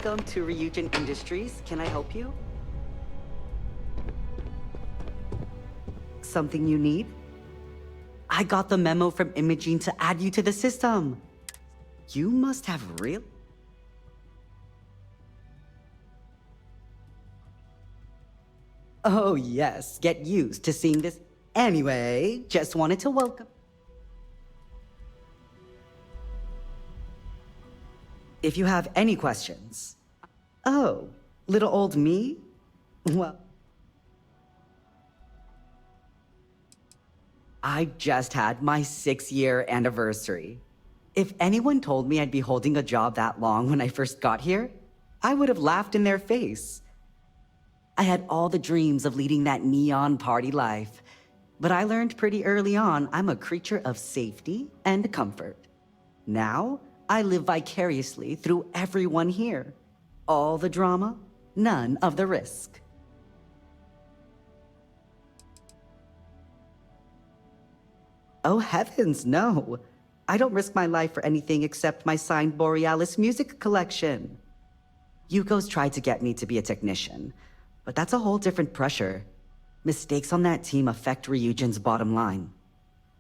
Welcome to Ryujin Industries. Can I help you? Something you need? I got the memo from Imogene to add you to the system. You must have real... Oh yes, get used to seeing this. Anyway, just wanted to welcome... If you have any questions... Oh, little old me? Well... I just had my 6-year anniversary. If anyone told me I'd be holding a job that long when I first got here, I would have laughed in their face. I had all the dreams of leading that neon party life, but I learned pretty early on I'm a creature of safety and comfort. Now, I live vicariously through everyone here. All the drama, none of the risk. Oh heavens, no. I don't risk my life for anything except my signed Borealis music collection. Yuko's tried to get me to be a technician, but that's a whole different pressure. Mistakes on that team affect Ryujin's bottom line.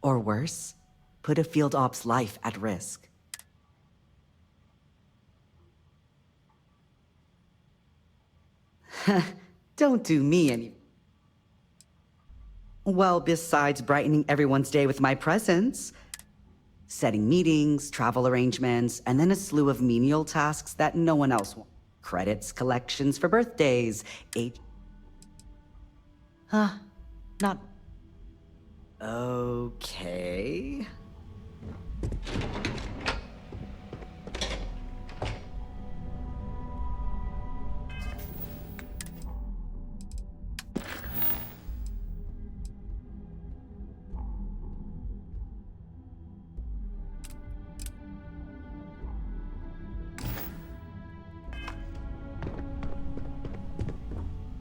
Or worse, put a field op's life at risk. Don't do me any... Well, besides brightening everyone's day with my presence, setting meetings, travel arrangements, and then a slew of menial tasks that no one else wants. Credits, collections for birthdays, not... Okay...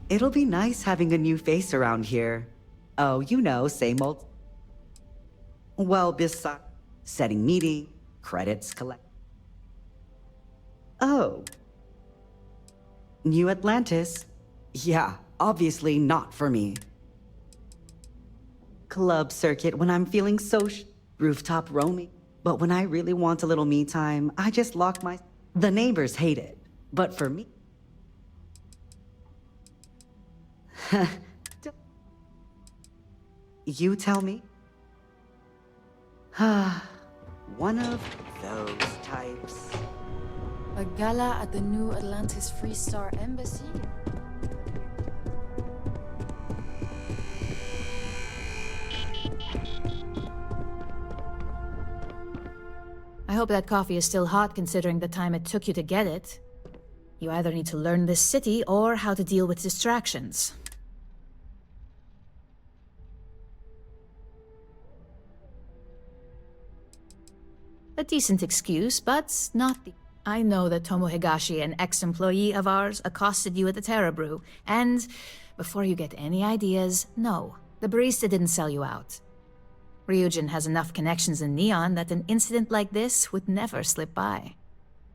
It'll be nice having a new face around here. Oh, you know, same old... Well, besides setting meeting, credits, collect... Oh. New Atlantis? Yeah, obviously not for me. Club circuit when I'm feeling rooftop roaming. But when I really want a little me time, I just lock my... The neighbors hate it, but for me... You tell me? One of those types. A gala at the New Atlantis Free Star Embassy? I hope that coffee is still hot considering the time it took you to get it. You either need to learn this city or how to deal with distractions. A decent excuse, but not the... I know that Tomo Higashi, an ex-employee of ours, accosted you at the Terra Brew, and before you get any ideas, no, the barista didn't sell you out. Ryujin has enough connections in Neon that an incident like this would never slip by.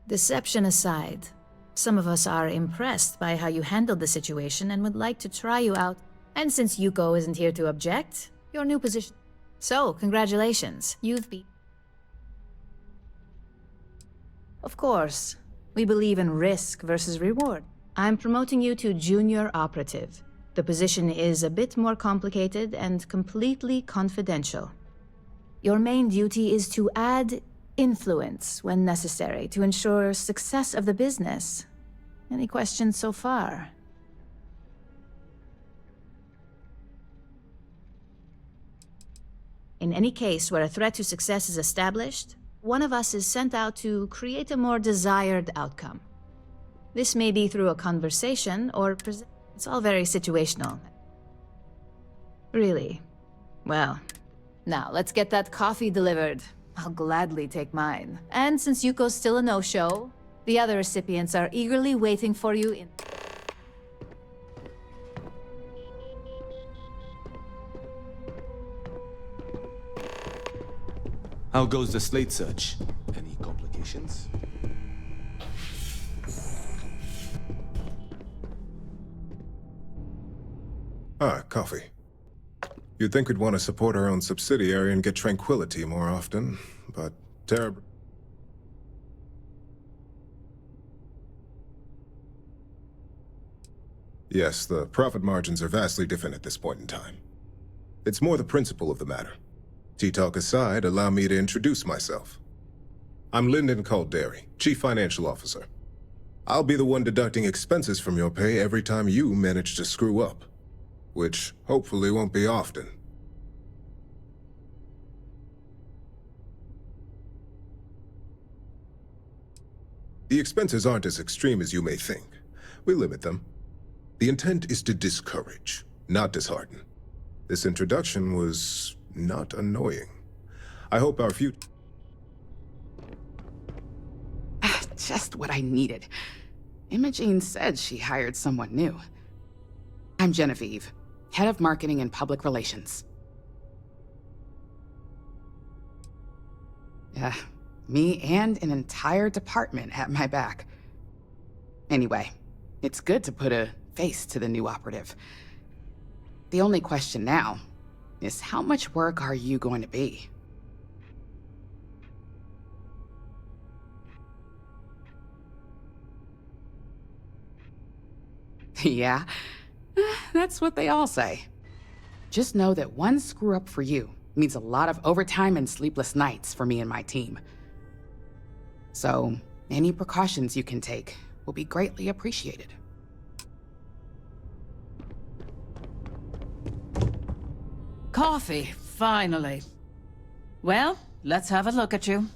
Deception aside, some of us are impressed by how you handled the situation and would like to try you out. And since Yuko isn't here to object, your new position... So, congratulations, you've been... Of course, we believe in risk versus reward. I'm promoting you to junior operative. The position is a bit more complicated and completely confidential. Your main duty is to add influence when necessary to ensure success of the business. Any questions so far? In any case where a threat to success is established, one of us is sent out to create a more desired outcome. This may be through a conversation or it's all very situational. Really? Well, now let's get that coffee delivered. I'll gladly take mine. And since Yuko's still a no-show, the other recipients are eagerly waiting for you in... How goes the slate search? Any complications? coffee. You'd think we'd want to support our own subsidiary and get tranquility more often, but terrible. Yes, the profit margins are vastly different at this point in time. It's more the principle of the matter. Tea talk aside, allow me to introduce myself. I'm Lyndon Calderi, Chief Financial Officer. I'll be the one deducting expenses from your pay every time you manage to screw up. Which hopefully won't be often. The expenses aren't as extreme as you may think. We limit them. The intent is to discourage, not dishearten. This introduction was not annoying. I hope our future... Just what I needed. Imogene said she hired someone new. I'm Genevieve, Head of Marketing and Public Relations. Yeah, me and an entire department at my back. Anyway, it's good to put a face to the new operative. The only question now is how much work are you going to be? Yeah, that's what they all say. Just know that one screw up for you means a lot of overtime and sleepless nights for me and my team. So, any precautions you can take will be greatly appreciated. Coffee, finally. Well, let's have a look at you.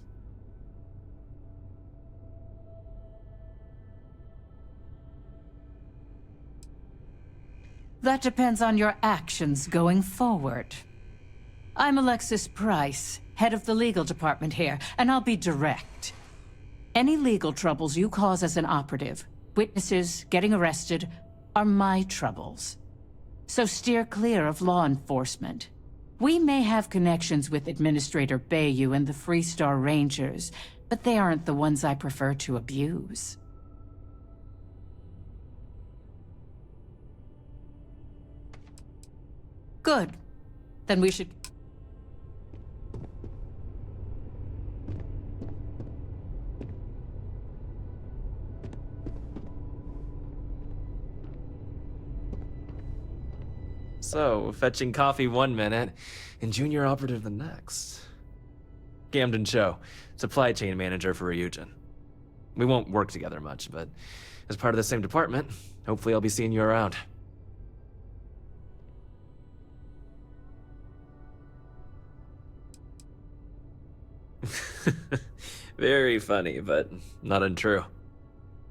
That depends on your actions going forward. I'm Alexis Price, head of the legal department here, and I'll be direct. Any legal troubles you cause as an operative, witnesses, getting arrested, are my troubles. So steer clear of law enforcement. We may have connections with Administrator Bayou and the Freestar Rangers, but they aren't the ones I prefer to abuse. Good. Then we should... So, fetching coffee one minute, and junior operative the next. Camden Cho, supply chain manager for Ryujin. We won't work together much, but as part of the same department, hopefully I'll be seeing you around. Very funny, but not untrue.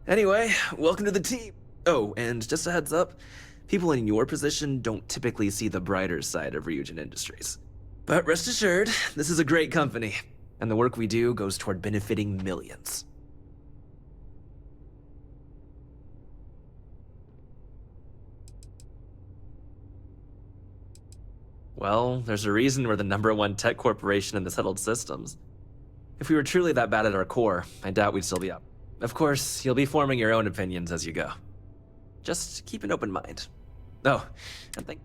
Anyway, welcome to the team. Oh, and just a heads up, people in your position don't typically see the brighter side of Ryujin Industries. But rest assured, this is a great company, and the work we do goes toward benefiting millions. Well, there's a reason we're the #1 tech corporation in the settled systems. If we were truly that bad at our core, I doubt we'd still be up. Of course, you'll be forming your own opinions as you go. Just keep an open mind. Oh, and thank...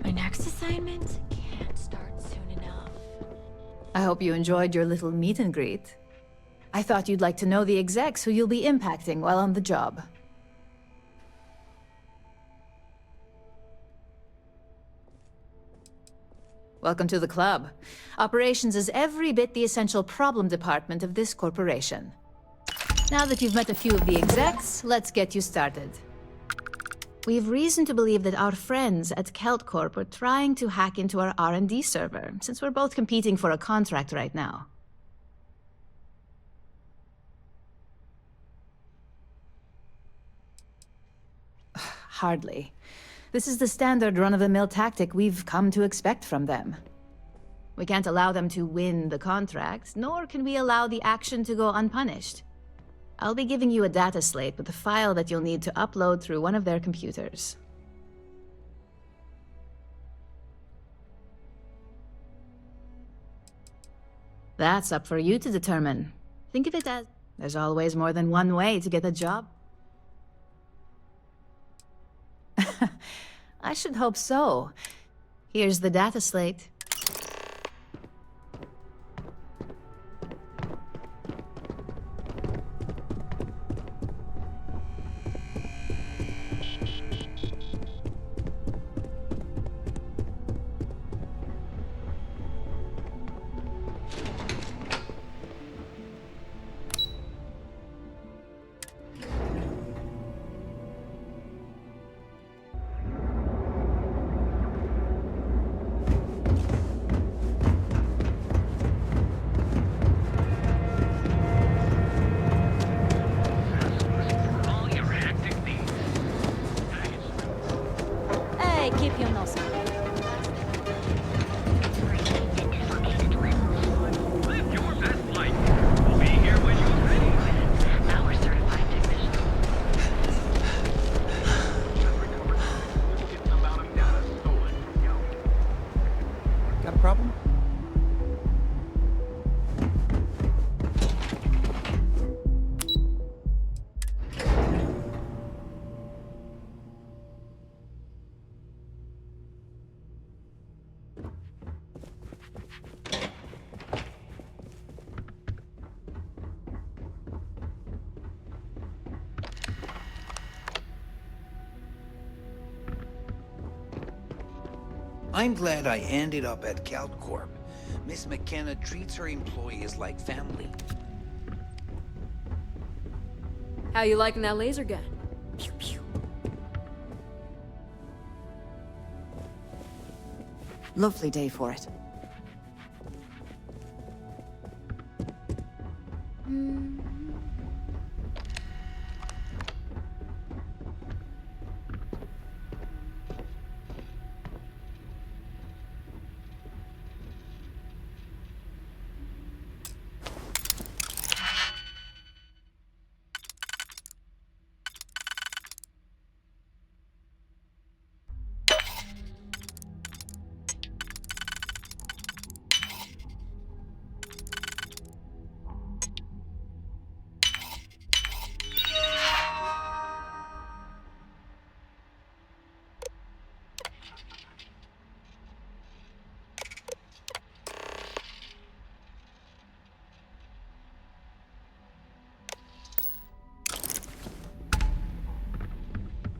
My next assignment can't start soon enough. I hope you enjoyed your little meet and greet. I thought you'd like to know the execs who you'll be impacting while on the job. Welcome to the club. Operations is every bit the essential problem department of this corporation. Now that you've met a few of the execs, let's get you started. We have reason to believe that our friends at Kelt Corp are trying to hack into our R&D server, since we're both competing for a contract right now. Hardly. This is the standard run-of-the-mill tactic we've come to expect from them. We can't allow them to win the contract, nor can we allow the action to go unpunished. I'll be giving you a data slate with a file that you'll need to upload through one of their computers. That's up for you to determine. Think of it as there's always more than one way to get a job. I should hope so. Here's the data slate. Hey, keep your nose clean. Live your best life. We'll be here when you're ready. Our certified technician. Significant amount of data stolen from you. Got a problem? I'm glad I ended up at CalCorp. Miss McKenna treats her employees like family. How you liking that laser gun? Pew pew. Lovely day for it.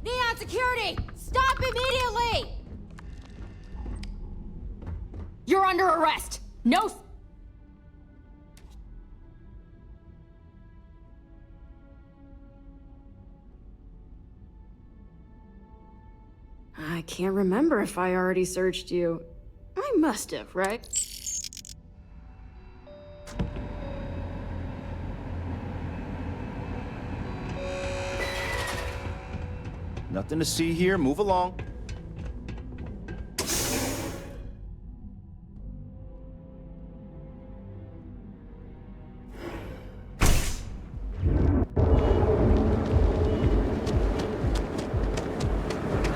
Neon security! Stop immediately! You're under arrest! No. I can't remember if I already searched you. I must have, right? Nothing to see here. Move along.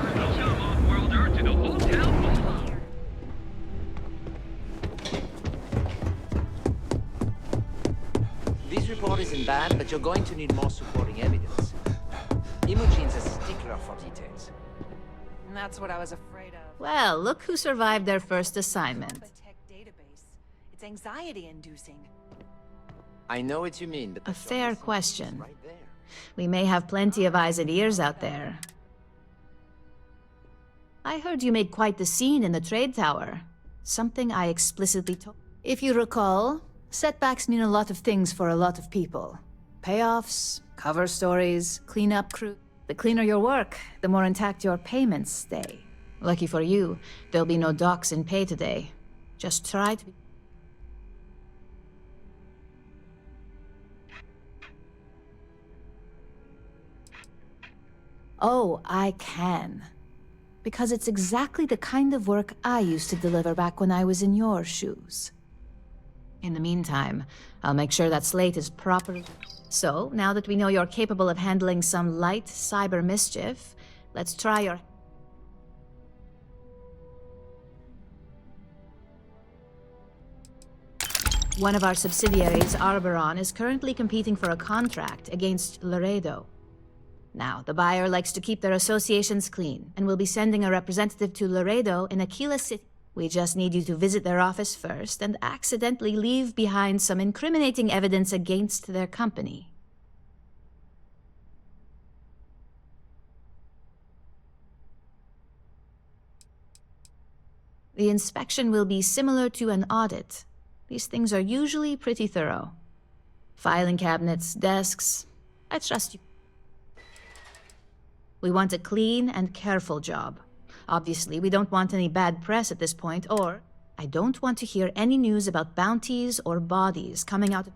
Welcome, off-worlder, to the Hotel Boulevard. This report isn't bad, but you're going to need more supporting evidence. Imogene's a stickler for details. And that's what I was afraid of. Well, look who survived their first assignment. Tech database. It's anxiety-inducing. I know what you mean, but A that's fair obviously question. right there. We may have plenty of eyes and ears out there. I heard you made quite the scene in the trade tower. Something I explicitly told. If you recall, setbacks mean a lot of things for a lot of people. Payoffs, cover stories, cleanup crew. The cleaner your work, the more intact your payments stay. Lucky for you, there'll be no docs in pay today. Just try to be... Oh, I can. Because it's exactly the kind of work I used to deliver back when I was in your shoes. In the meantime, I'll make sure that slate is properly... So, now that we know you're capable of handling some light cyber mischief, let's try your... One of our subsidiaries, Arboron, is currently competing for a contract against Laredo. Now, the buyer likes to keep their associations clean, and will be sending a representative to Laredo in Aquila City. We just need you to visit their office first and accidentally leave behind some incriminating evidence against their company. The inspection will be similar to an audit. These things are usually pretty thorough. Filing cabinets, desks. I trust you. We want a clean and careful job. Obviously, we don't want any bad press at this point, or I don't want to hear any news about bounties or bodies coming out.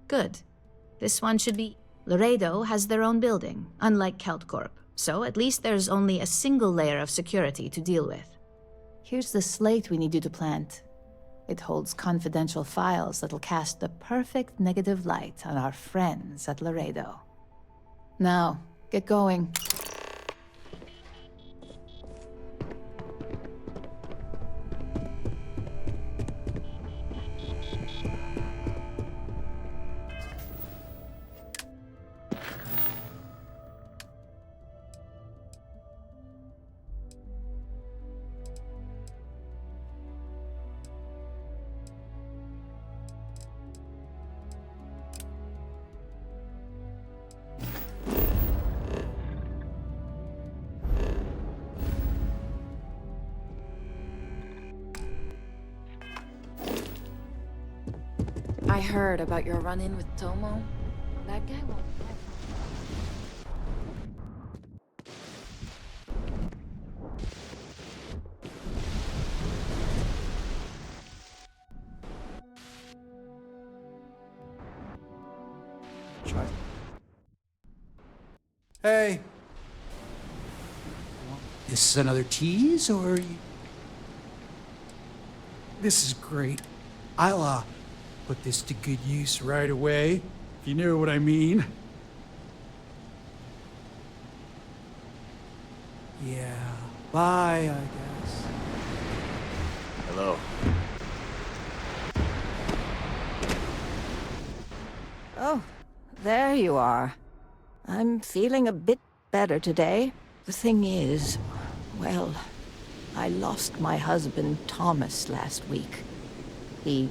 Good. This one should be... Laredo has their own building, unlike CaltCorp. So at least there's only a single layer of security to deal with. Here's the slate we need you to plant. It holds confidential files that'll cast the perfect negative light on our friends at Laredo. Now, get going. I heard about your run-in with Tomo. That guy won't... Try. Hey. This is another tease, or... This is great. I'll, put this to good use right away, if you know what I mean. Yeah, bye, I guess. Hello. Oh, there you are. I'm feeling a bit better today. The thing is, well, I lost my husband, Thomas, last week. He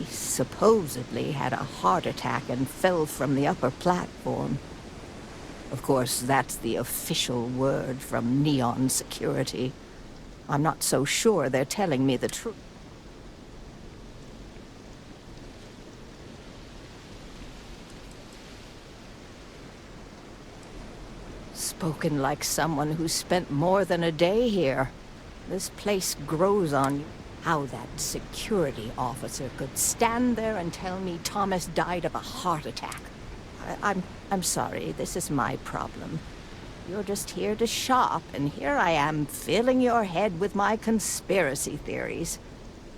supposedly had a heart attack and fell from the upper platform. Of course, that's the official word from Neon Security. I'm not so sure they're telling me the truth. Spoken like someone who spent more than a day here. This place grows on you. How that security officer could stand there and tell me Thomas died of a heart attack. I'm sorry, this is my problem. You're just here to shop, and here I am filling your head with my conspiracy theories.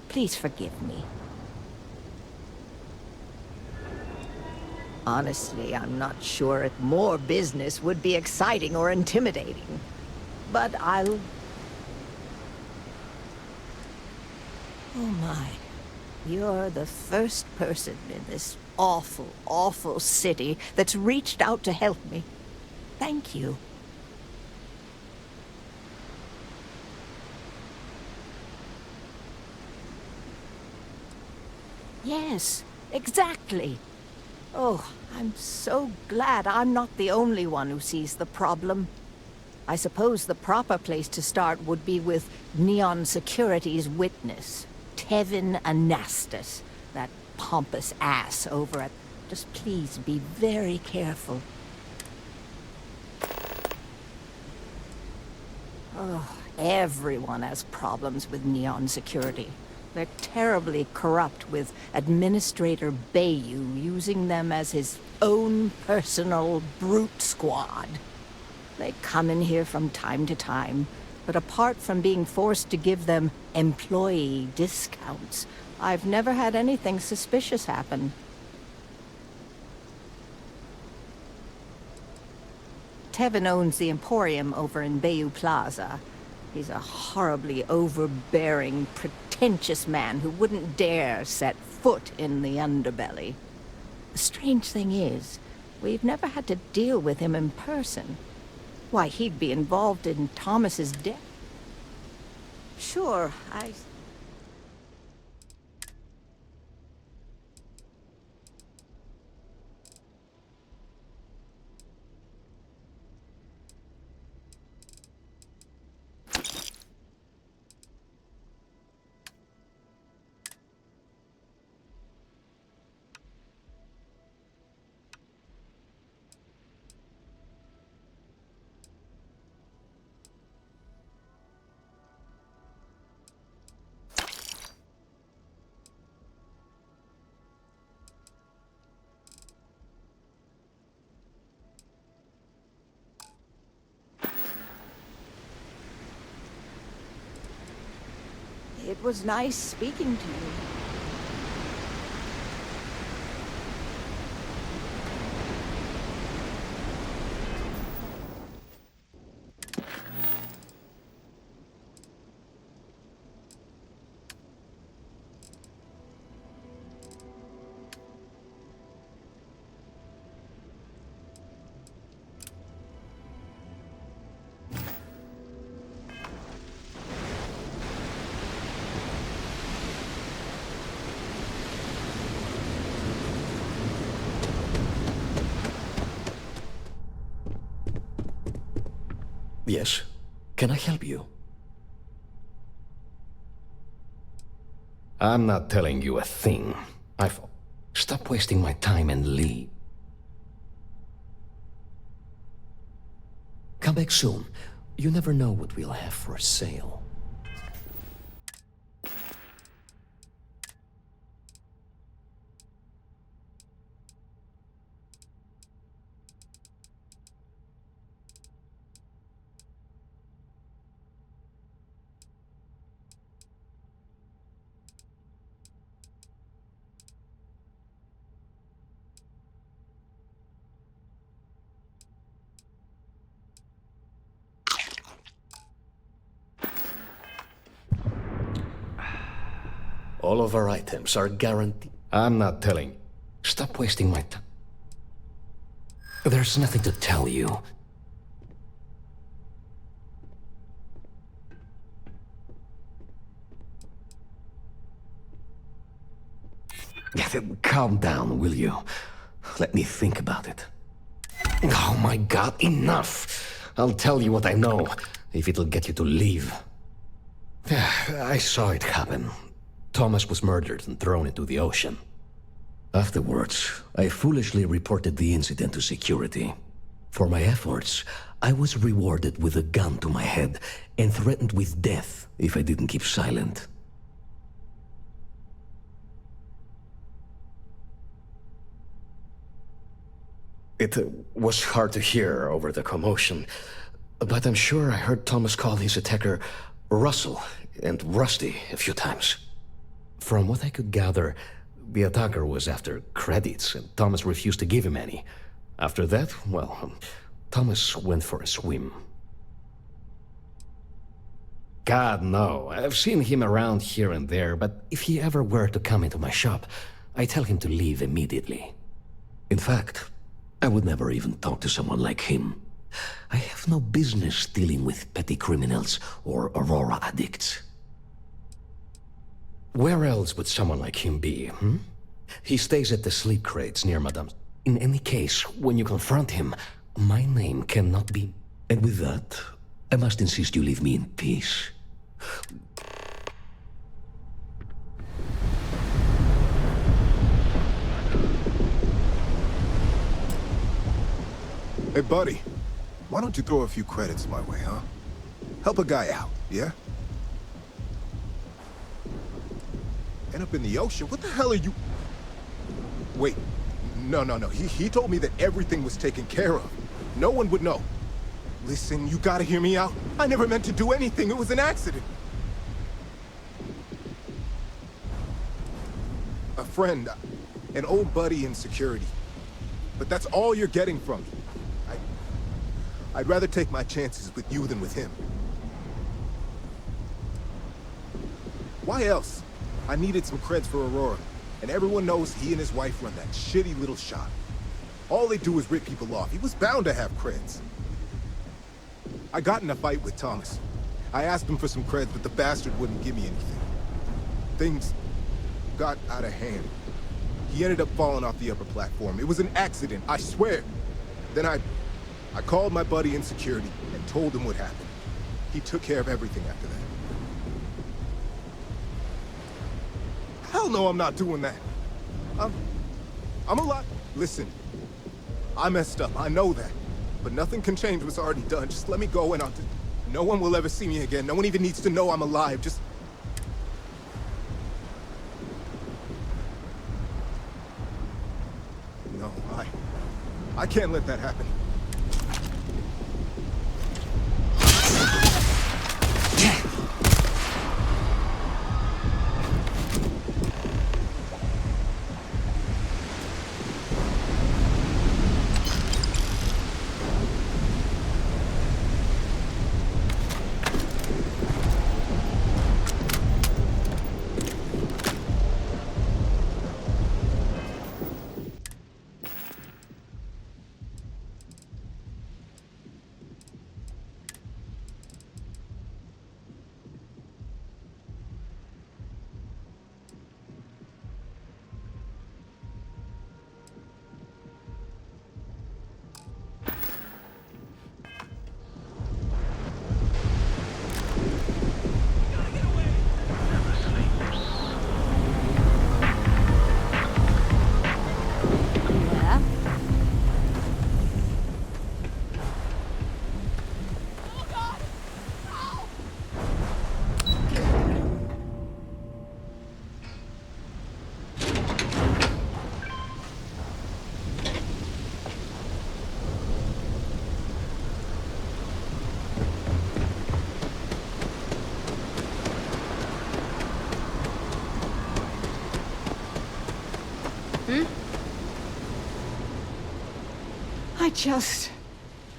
Please forgive me. Honestly, I'm not sure if more business would be exciting or intimidating. But I'll... Oh my. You're the first person in this awful, awful city that's reached out to help me. Thank you. Yes, exactly. Oh, I'm so glad I'm not the only one who sees the problem. I suppose the proper place to start would be with Neon Security's witness, Tevin Anastas, that pompous ass over at... Just please be very careful. Oh, everyone has problems with Neon Security. They're terribly corrupt, with Administrator Bayou using them as his own personal brute squad. They come in here from time to time, but apart from being forced to give them employee discounts, I've never had anything suspicious happen. Tevin owns the Emporium over in Bayou Plaza. He's a horribly overbearing, pretentious man who wouldn't dare set foot in the underbelly. The strange thing is, we've never had to deal with him in person. Why, he'd be involved in Thomas's death. Sure, It was nice speaking to you. Yes. Can I help you? I'm not telling you a thing. Stop wasting my time and leave. Come back soon. You never know what we'll have for sale. All of our items are guaranteed. I'm not telling. Stop wasting my time. There's nothing to tell you. Calm down, will you? Let me think about it. Oh my God, enough! I'll tell you what I know, if it'll get you to leave. I saw it happen. Thomas was murdered and thrown into the ocean. Afterwards, I foolishly reported the incident to security. For my efforts, I was rewarded with a gun to my head and threatened with death if I didn't keep silent. It was hard to hear over the commotion, but I'm sure I heard Thomas call his attacker Russell and Rusty a few times. From what I could gather, the attacker was after credits, and Thomas refused to give him any. After that, well, Thomas went for a swim. God, no. I've seen him around here and there, but if he ever were to come into my shop, I tell him to leave immediately. In fact, I would never even talk to someone like him. I have no business dealing with petty criminals or Aurora addicts. Where else would someone like him be, He stays at the sleep crates near Madame's. In any case, when you confront him, my name cannot be... And with that, I must insist you leave me in peace. Hey, buddy. Why don't you throw a few credits my way, huh? Help a guy out, yeah? End up in the ocean? What the hell are you... Wait. No. He told me that everything was taken care of. No one would know. Listen, you gotta hear me out. I never meant to do anything. It was an accident. A friend. An old buddy in security. But that's all you're getting from me. I'd rather take my chances with you than with him. Why else? I needed some creds for Aurora, and everyone knows he and his wife run that shitty little shop. All they do is rip people off. He was bound to have creds. I got in a fight with Thomas. I asked him for some creds, but the bastard wouldn't give me anything. Things got out of hand. He ended up falling off the upper platform. It was an accident, I swear. Then I called my buddy in security and told him what happened. He took care of everything after that. Hell no, I'm not doing that. I'm a lot. Listen, I messed up, I know that. But nothing can change what's already done. Just let me go and no one will ever see me again. No one even needs to know I'm alive. Just... No, I can't let that happen.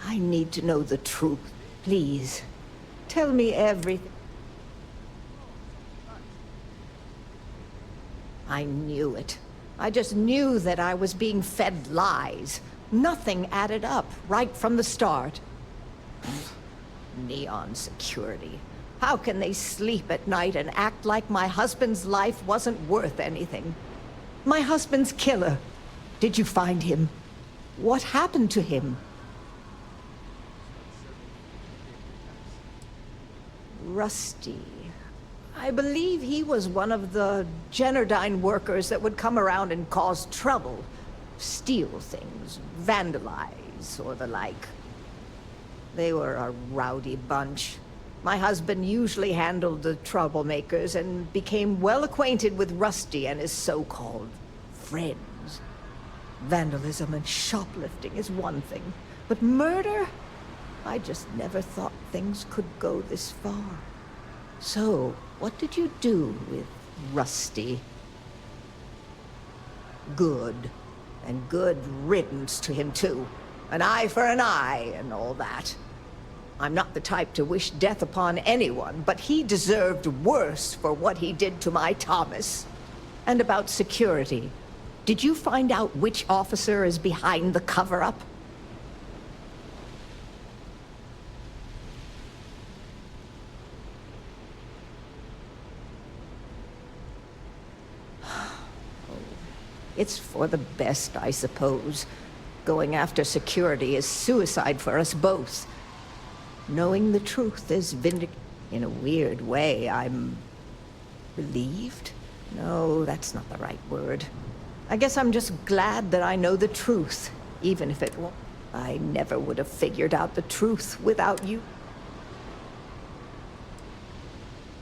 I need to know the truth. Please, tell me everything. I knew it. I just knew that I was being fed lies. Nothing added up right from the start. Neon security. How can they sleep at night and act like my husband's life wasn't worth anything? My husband's killer. Did you find him? What happened to him? Rusty. I believe he was one of the Generdyne workers that would come around and cause trouble. Steal things, vandalize, or the like. They were a rowdy bunch. My husband usually handled the troublemakers and became well acquainted with Rusty and his so-called friends. Vandalism and shoplifting is one thing, but murder? I just never thought things could go this far. So, what did you do with Rusty? Good. And good riddance to him, too. An eye for an eye and all that. I'm not the type to wish death upon anyone, but he deserved worse for what he did to my Thomas. And about security. Did you find out which officer is behind the cover-up? It's for the best, I suppose. Going after security is suicide for us both. Knowing the truth is in a weird way, I'm... relieved? No, that's not the right word. I guess I'm just glad that I know the truth, even if it won't. I never would have figured out the truth without you.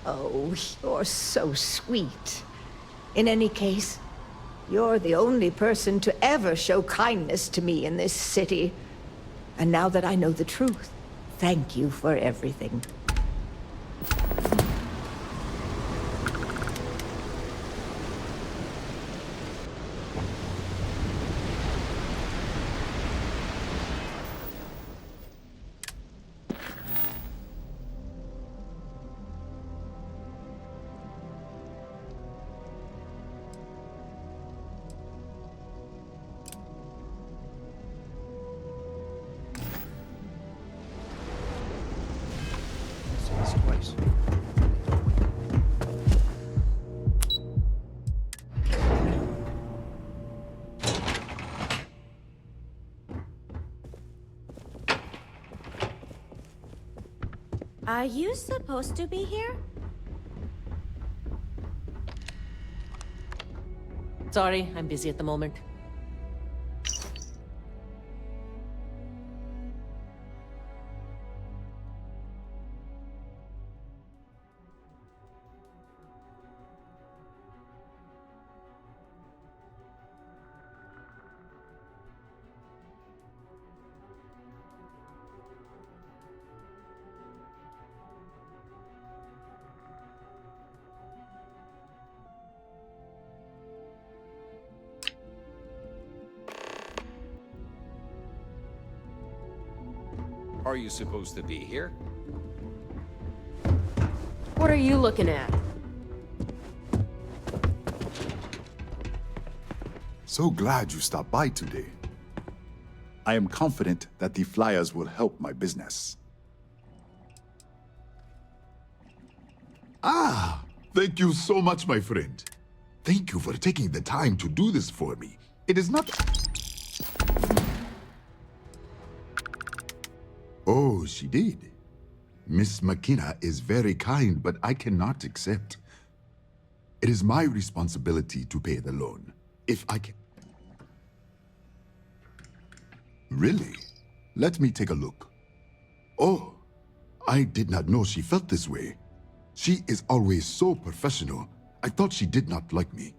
Oh, you're so sweet. In any case, you're the only person to ever show kindness to me in this city. And now that I know the truth, thank you for everything. Are you supposed to be here? Sorry, I'm busy at the moment. Are you supposed to be here? What are you looking at? So glad you stopped by today. I am confident that the flyers will help my business. Ah, thank you so much, my friend. Thank you for taking the time to do this for me. It is not... Oh, she did. Miss McKenna is very kind, but I cannot accept. It is my responsibility to pay the loan. If I can... Really? Let me take a look. Oh, I did not know she felt this way. She is always so professional. I thought she did not like me.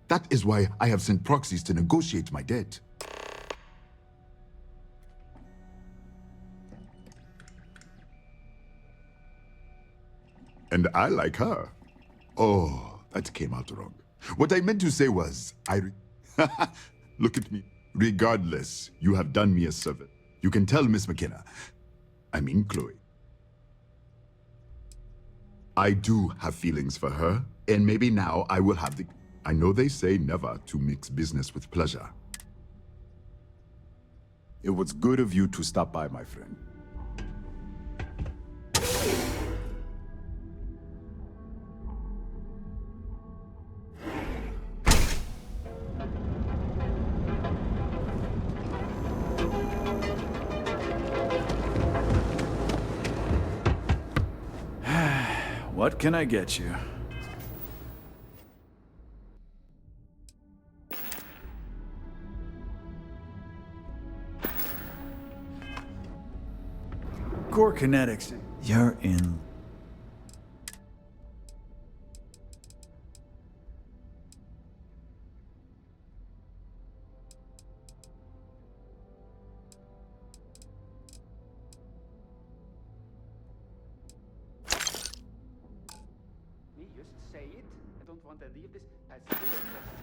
That is why I have sent proxies to negotiate my debt. And I like her. Oh, that came out wrong. What I meant to say was, Look at me. Regardless, you have done me a service. You can tell Miss McKenna. I mean Chloe. I do have feelings for her, and maybe now I will have the... I know they say never to mix business with pleasure. It was good of you to stop by, my friend. What can I get you? Core kinetics. You're in.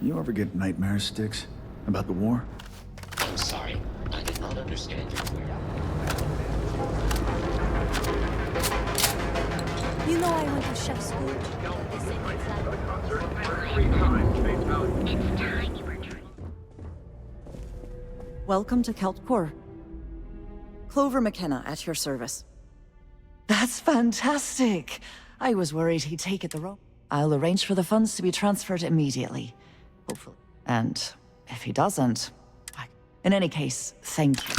You ever get nightmare sticks about the war? I'm sorry. I did not understand your query. You know I went to chef school. Welcome to Kelt Core. Clover McKenna at your service. That's fantastic! I was worried he'd take it the wrong. I'll arrange for the funds to be transferred immediately. Hopefully. And if he doesn't... In any case, thank you.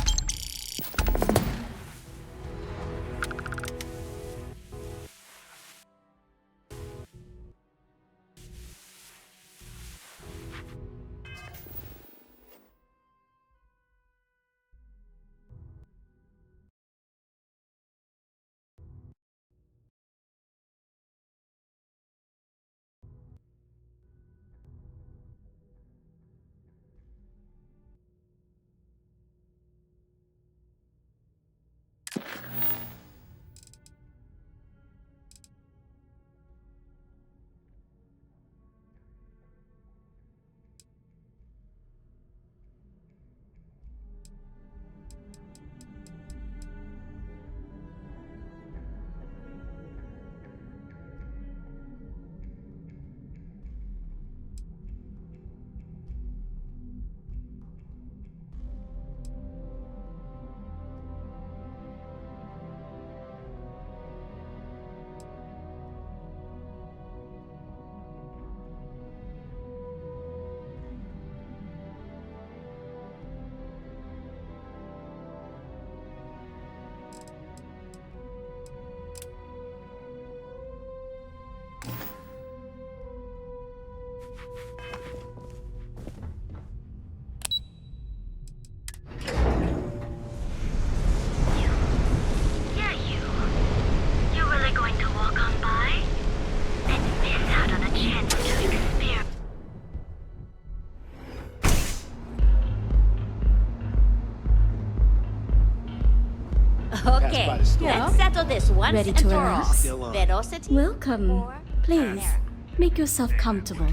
Okay, by the store. let's settle this once Ready and to for all. relax? Still on. Velocity Welcome. or Please, Chimera? make yourself comfortable.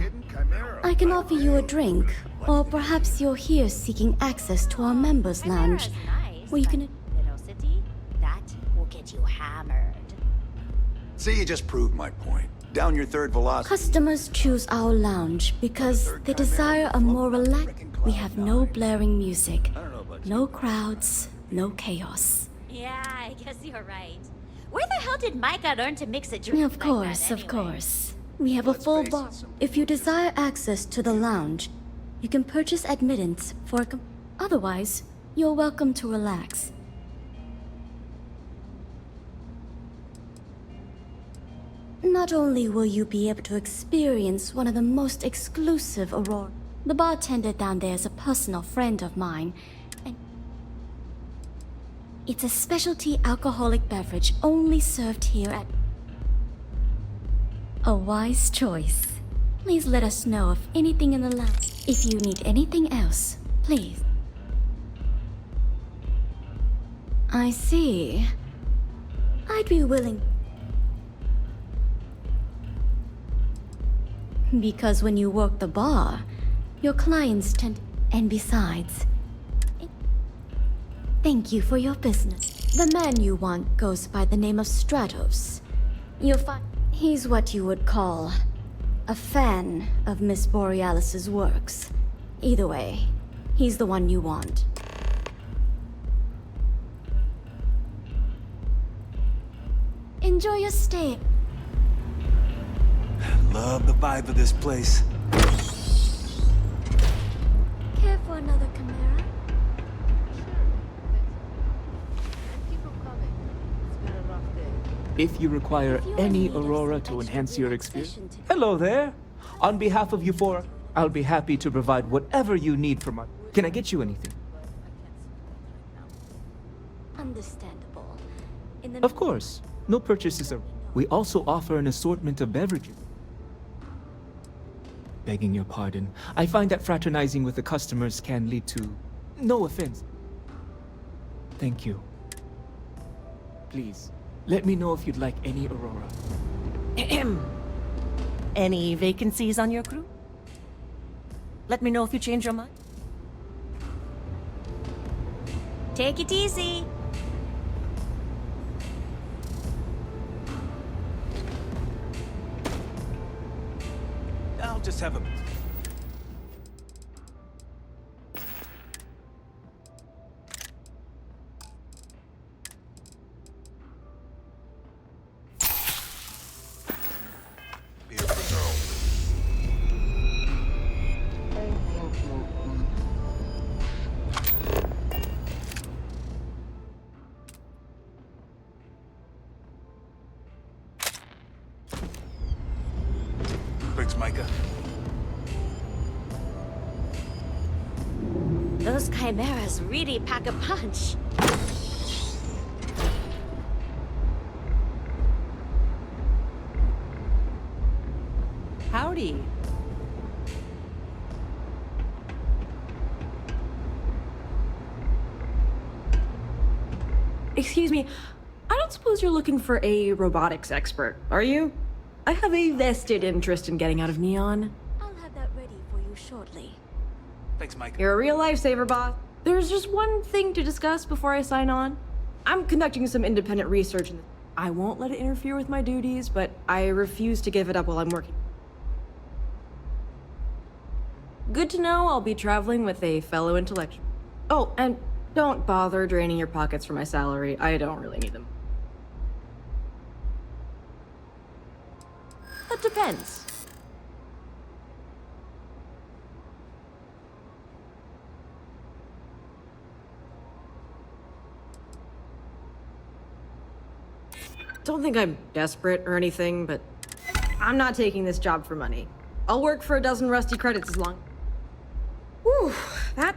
I can offer you a drink, or perhaps you're here seeking access to our members' lounge, Chimera's nice, where you can. but Velocity? That will get you hammered. See, you just proved my point. Down your third velocity. Customers choose our lounge because they desire a more relaxed. We have no blaring music, no crowds, no chaos. Yeah, I guess you're right. Where the hell did Micah learn to mix a drink Of like course, that of anyway? course. We have a full bar. If you desire access to the lounge, you can purchase admittance for otherwise, you're welcome to relax. Not only will you be able to experience one of the most exclusive Aurora, the bartender down there is a personal friend of mine, and it's a specialty alcoholic beverage only served here at... A wise choice. Please let us know of anything in the lounge. If you need anything else, please. I see. I'd be willing. Because when you work the bar, your clients tend... And besides... Thank you for your business. The man you want goes by the name of Stratos. You'll find... He's what you would call... a fan of Miss Borealis's works. Either way, he's the one you want. Enjoy your stay. Love the vibe of this place. Care for another Chimera? If you require any Aurora to enhance your experience... Hello there! On behalf of Euphora, I'll be happy to provide whatever you need from us. Can I get you anything? Understandable. Of course. No purchases are... We also offer an assortment of beverages. Begging your pardon, I find that fraternizing with the customers can lead to... No offense. Thank you. Please, let me know if you'd like any Aurora. Any vacancies on your crew? Let me know if you change your mind. Take it easy. I'll just have a... Thanks, Micah. Those chimeras really pack a punch. Howdy. Excuse me, I don't suppose you're looking for a robotics expert, are you? I have a vested interest in getting out of Neon. I'll have that ready for you shortly. Thanks, Micah. You're a real lifesaver, boss. There's just one thing to discuss before I sign on. I'm conducting some independent research, and I won't let it interfere with my duties, but I refuse to give it up while I'm working. Good to know I'll be traveling with a fellow intellectual. Oh, and don't bother draining your pockets for my salary. I don't really need them. That depends. Don't think I'm desperate or anything, but I'm not taking this job for money. I'll work for a dozen rusty credits as long... Whew, that...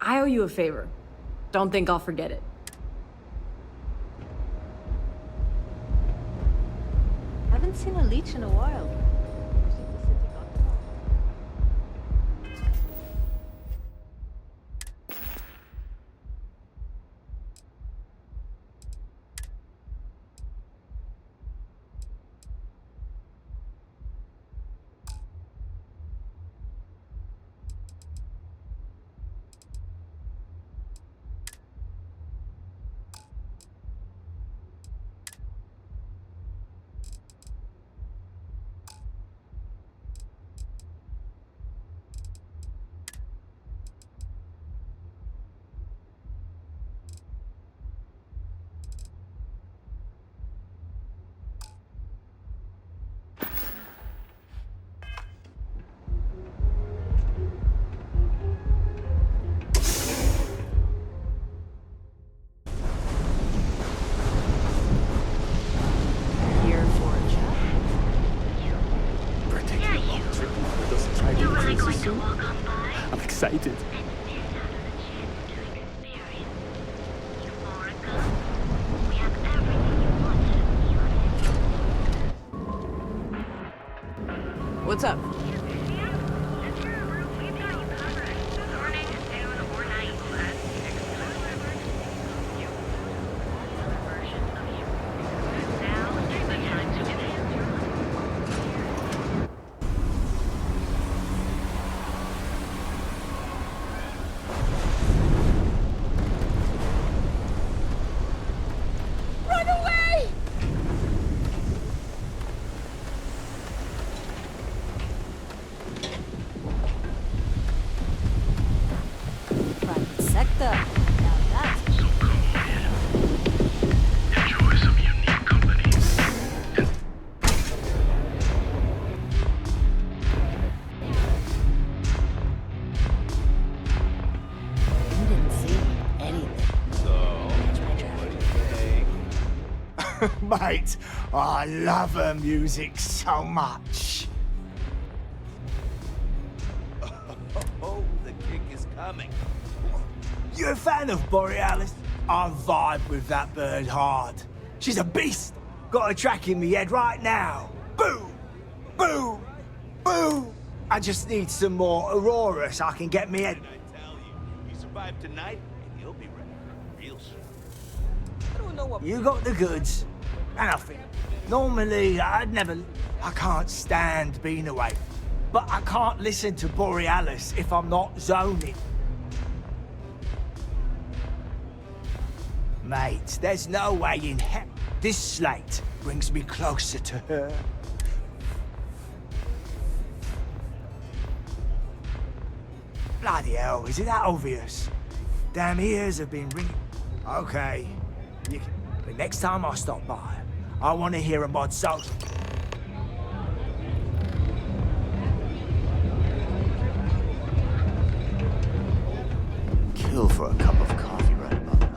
I owe you a favor. Don't think I'll forget it. Haven't seen a leech in a while. I'm excited. What's up? Mate, I love her music so much. Oh, the kick is coming. You a fan of Borealis? I vibe with that bird hard. She's a beast. Got a track in me head right now. Boom! Boom! Boom! I just need some more Aurora so I can get me head. I tell you, you survive tonight, and you'll be ready for real shit. You got the goods. And I think, normally I can't stand being away. But I can't listen to Borealis if I'm not zoning. Mate, there's no way in hell this slate brings me closer to her. Bloody hell, is it that obvious? Damn ears have been ringing. Okay, but next time I stop by, I want to hear a mod song. Kill for a cup of coffee right about now.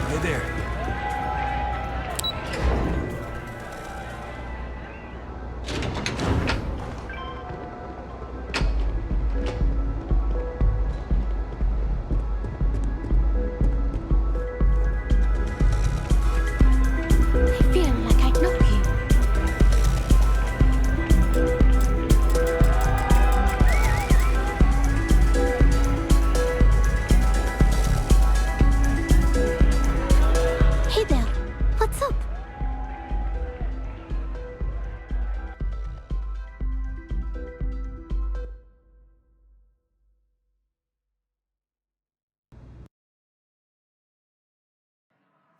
Hey there.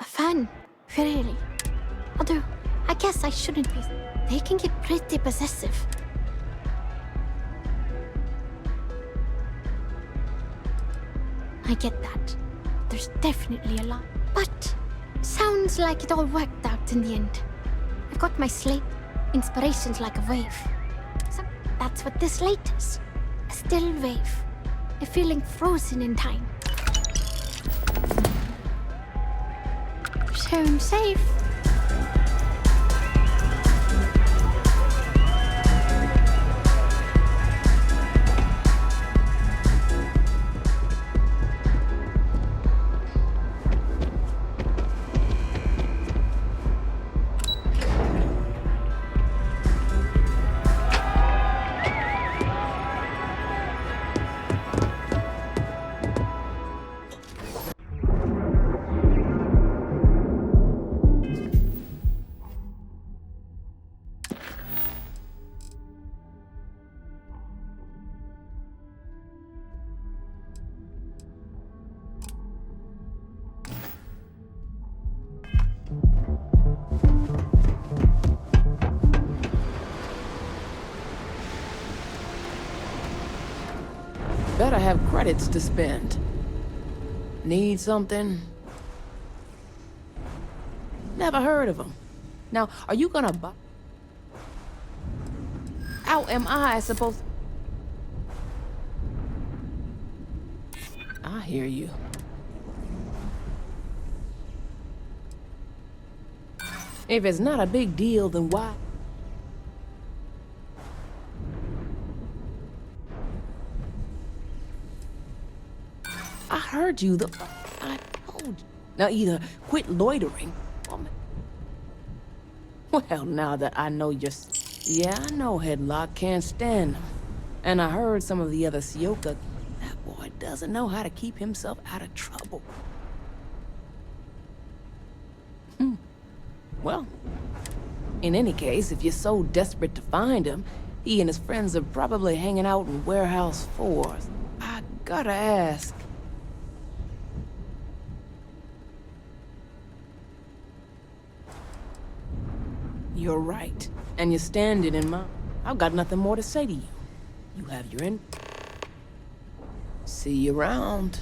Fun, really. Although, I guess I shouldn't be. They can get pretty possessive. I get that. There's definitely a lot. But, sounds like it all worked out in the end. I've got my slate. Inspiration's like a wave. So, that's what this slate is. A still wave. feeling frozen in time. So I'm safe. Better have credits to spend. Need something? Never heard of them. Now, are you gonna buy? How am I supposed? I hear you. If it's not a big deal, then why? I heard you. I told you. Now either quit loitering. Well, now that I know you're... Yeah, I know Headlock can't stand them. And I heard some of the other Sioka. That boy doesn't know how to keep himself out of trouble. Well, in any case, if you're so desperate to find him, he and his friends are probably hanging out in Warehouse 4. I gotta ask. You're right. And you're standing in my... I've got nothing more to say to you. You have your in... See you around.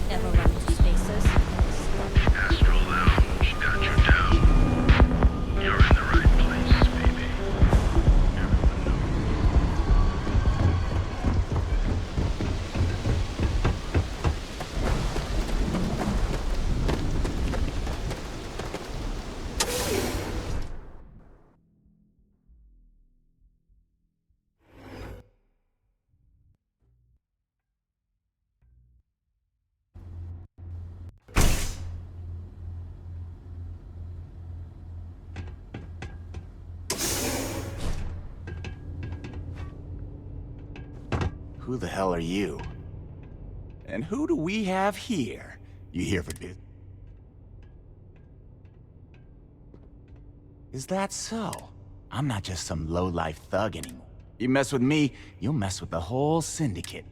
Never run into spaces. Astro Lounge got you down. You're in the right place, baby. Who the hell are you? And who do we have here? You here for business? Is that so? I'm not just some low-life thug anymore. You mess with me, you'll mess with the whole syndicate.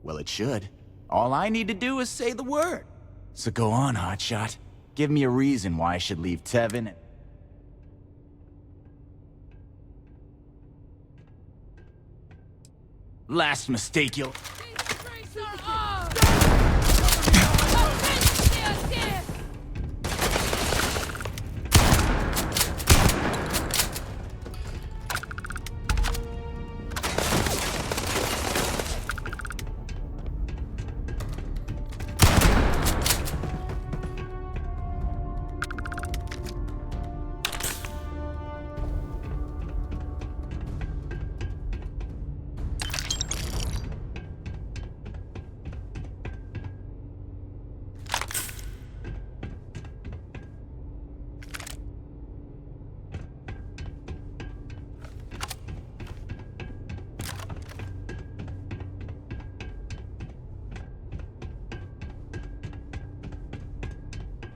Well, it should. All I need to do is say the word. So go on, hotshot. Give me a reason why I should leave Tevin and... Last mistake you'll...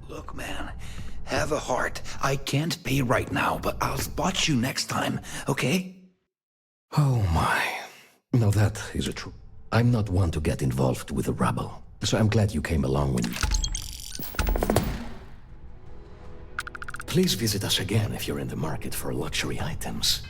Look, man, have a heart. I can't pay right now, but I'll spot you next time, okay? Oh my. Now that is a true. I'm not one to get involved with the rabble, so I'm glad you came along when you... Please visit us again if you're in the market for luxury items.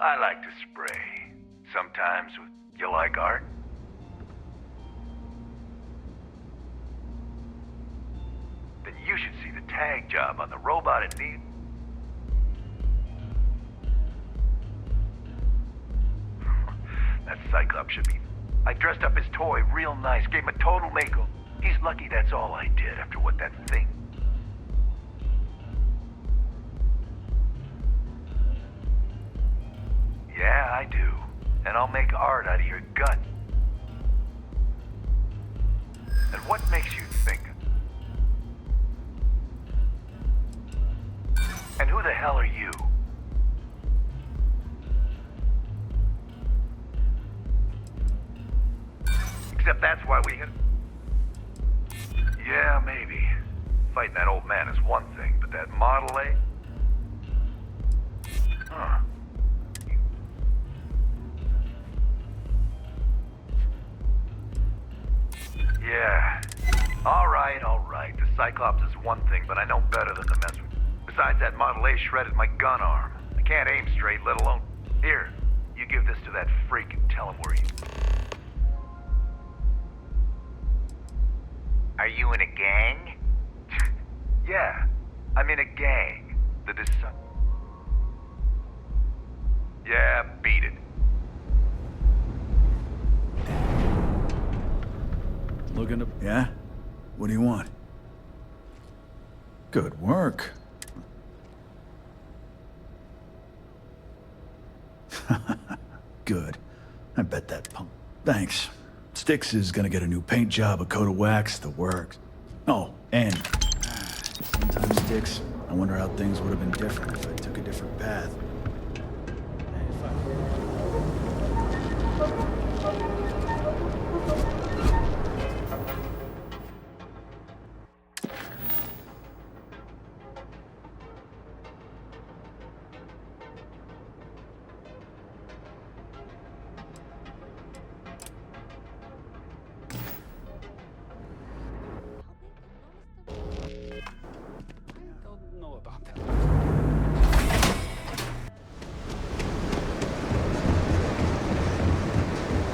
I like to spray. Sometimes with... You like art? Then you should see the tag job on the robot it needs. That Cyclops should be... I dressed up his toy real nice, gave him a total makeover. He's lucky that's all I did after what that thing... Yeah, I do. And I'll make art out of your gut. And what makes you think? And who the hell are you? Except that's why we hit... Yeah, maybe. Fighting that old man is one thing, but that Model A? Huh. Yeah. All right. The Cyclops is one thing, but I know better than to mess with. Besides, that Model A shredded my gun arm. I can't aim straight, let alone... Here, you give this to that freak and tell him where you... Are you in a gang? Yeah, I'm in a gang. The Yeah, beat it. Looking to... Yeah? What do you want? Good work. Good. I bet that punk... Thanks. Styx is gonna get a new paint job, a coat of wax, the works. Oh, and... Sometimes, Styx, I wonder how things would have been different if I took a different path.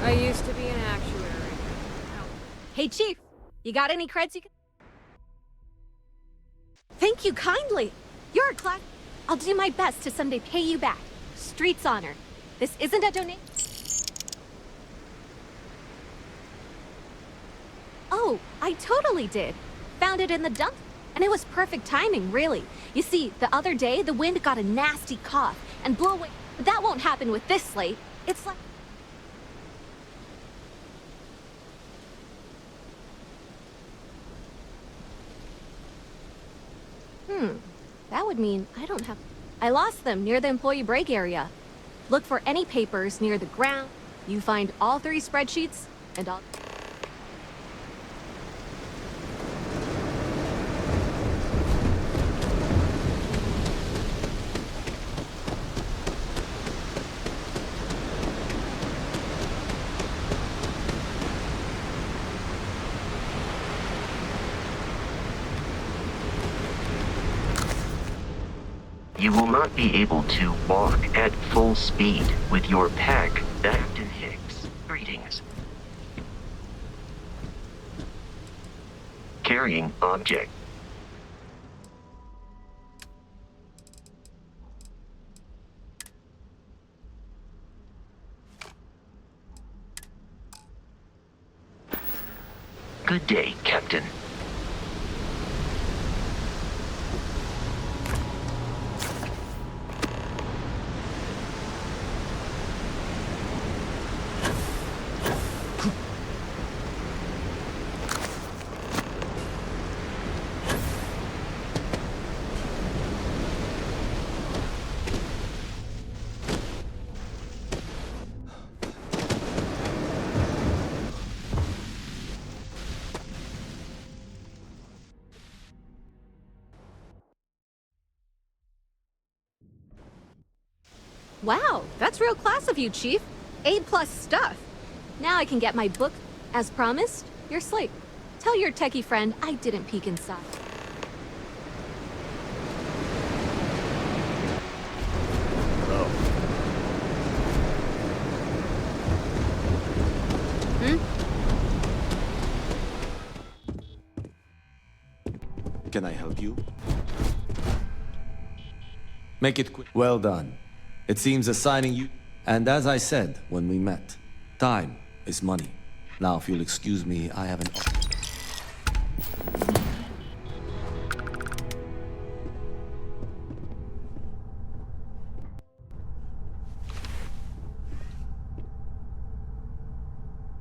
I used to be an actuary. Hey, Chief, you got any creds you can... Thank you kindly. You're a class... I'll do my best to someday pay you back. Street's honor. This isn't a donation. Oh, I totally did. Found it in the dump. And it was perfect timing, really. You see, the other day, the wind got a nasty cough and blew away... But that won't happen with this slate. It's like... That would mean I don't have... I lost them near the employee break area. Look for any papers near the ground. You find all 3 spreadsheets, and I'll... You will not be able to walk at full speed with your pack. Captain Hicks. Greetings. Carrying object. Good day, Captain. Wow, that's real class of you, Chief. A+ stuff. Now I can get my book. As promised, your slate. Tell your techie friend I didn't peek inside. Can I help you? Make it quick. Well done. It seems assigning you... And as I said when we met, time is money. Now, if you'll excuse me, I have an...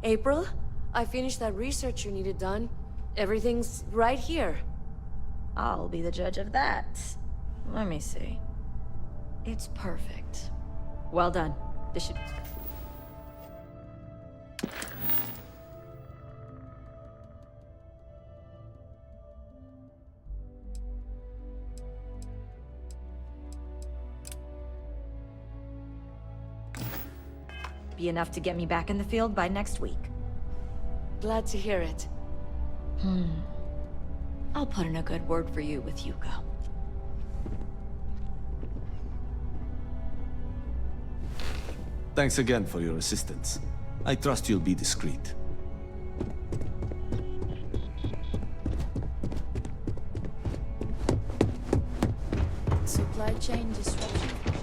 April, I finished that research you needed done. Everything's right here. I'll be the judge of that. Let me see. It's perfect. Well done. This should... be enough to get me back in the field by next week. Glad to hear it. I'll put in a good word for you with Hugo. Thanks again for your assistance. I trust you'll be discreet. Supply chain disruption.